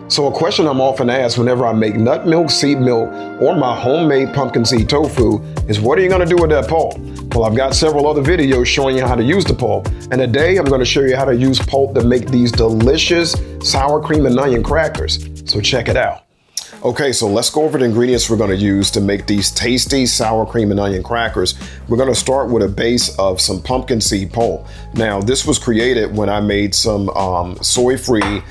So a question I'm often asked whenever I make nut milk, seed milk, or my homemade pumpkin seed tofu is, what are you going to do with that pulp? Well, I've got several other videos showing you how to use the pulp, and today I'm going to show you how to use pulp to make these delicious sour cream and onion crackers. So check it out. Okay, so let's go over the ingredients we're going to use to make these tasty sour cream and onion crackers. We're going to start with a base of some pumpkin seed pulp. Now, this was created when I made some soy-free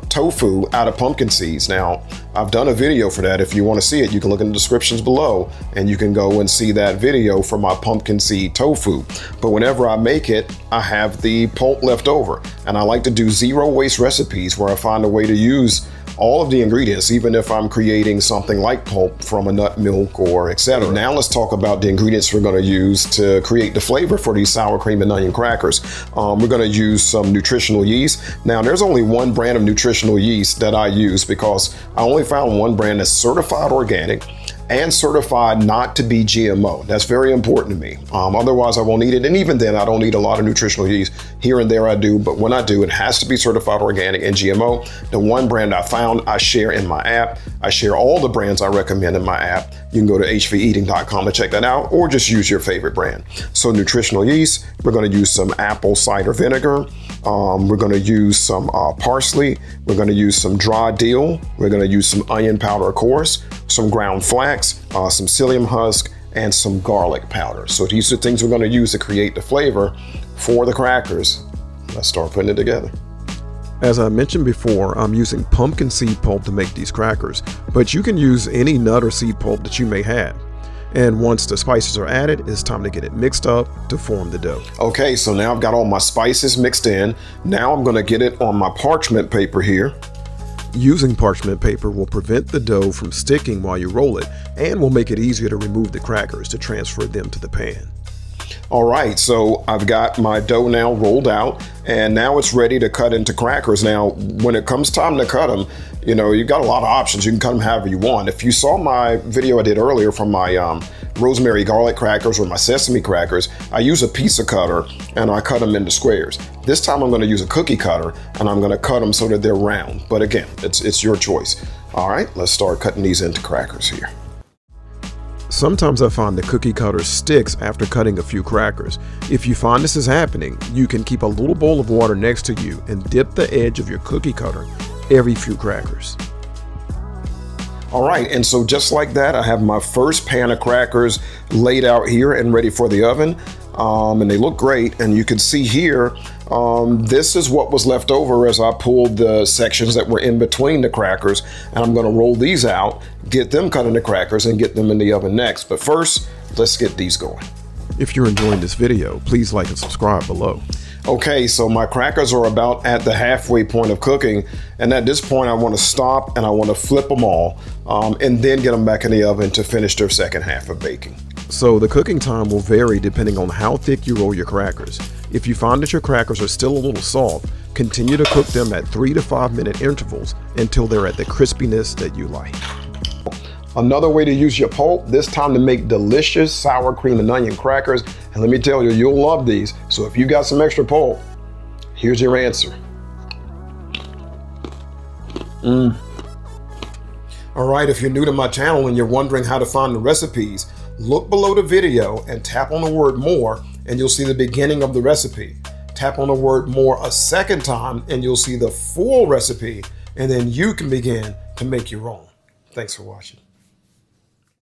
tofu out of pumpkin seeds. Now, I've done a video for that. If you want to see it, you can look in the descriptions below and you can go and see that video for my pumpkin seed tofu. But whenever I make it, I have the pulp left over, and I like to do zero waste recipes where I find a way to use all of the ingredients, even if I'm creating something like pulp from a nut milk or etc. Now let's talk about the ingredients we're going to use to create the flavor for these sour cream and onion crackers. We're going to use some nutritional yeast. Now there's only one brand of nutritional yeast that I use because I only found one brand that's certified organic and certified not to be GMO. That's very important to me. Otherwise I won't eat it. And even then I don't eat a lot of nutritional yeast. Here and there I do, but when I do, it has to be certified organic and GMO. The one brand I found, I share in my app. I share all the brands I recommend in my app. You can go to hveating.com to check that out, or just use your favorite brand. So nutritional yeast, we're gonna use some apple cider vinegar. We're gonna use some parsley. We're gonna use some dry dill. We're gonna use some onion powder, of course, some ground flax, some psyllium husk, and some garlic powder. So these are things we're gonna use to create the flavor for the crackers. Let's start putting it together. As I mentioned before, I'm using pumpkin seed pulp to make these crackers, but you can use any nut or seed pulp that you may have. And once the spices are added, it's time to get it mixed up to form the dough. Okay, so now I've got all my spices mixed in. Now I'm gonna get it on my parchment paper here. Using parchment paper will prevent the dough from sticking while you roll it, and will make it easier to remove the crackers to transfer them to the pan. All right, so I've got my dough now rolled out, and now it's ready to cut into crackers. Now, when it comes time to cut them, you know, you've got a lot of options. You can cut them however you want. If you saw my video I did earlier from my rosemary garlic crackers or my sesame crackers, I use a pizza cutter and I cut them into squares. This time I'm gonna use a cookie cutter and I'm gonna cut them so that they're round. But again, it's your choice. All right, let's start cutting these into crackers here. Sometimes I find the cookie cutter sticks after cutting a few crackers. If you find this is happening, you can keep a little bowl of water next to you and dip the edge of your cookie cutter every few crackers. All right, and so just like that, I have my first pan of crackers laid out here and ready for the oven. And they look great, and you can see here, this is what was left over as I pulled the sections that were in between the crackers, and I'm gonna roll these out, get them cut into crackers, and get them in the oven next. But first, let's get these going. If you're enjoying this video, please like and subscribe below. Okay, so my crackers are about at the halfway point of cooking, and at this point I want to stop and I want to flip them all and then get them back in the oven to finish their second half of baking. So the cooking time will vary depending on how thick you roll your crackers. If you find that your crackers are still a little soft, continue to cook them at 3 to 5 minute intervals until they're at the crispiness that you like. Another way to use your pulp, this time to make delicious sour cream and onion crackers. And let me tell you, you'll love these. So if you got some extra pulp, here's your answer. All right, if you're new to my channel and you're wondering how to find the recipes, look below the video and tap on the word more and you'll see the beginning of the recipe. Tap on the word more a second time and you'll see the full recipe, and then you can begin to make your own. Thanks for watching.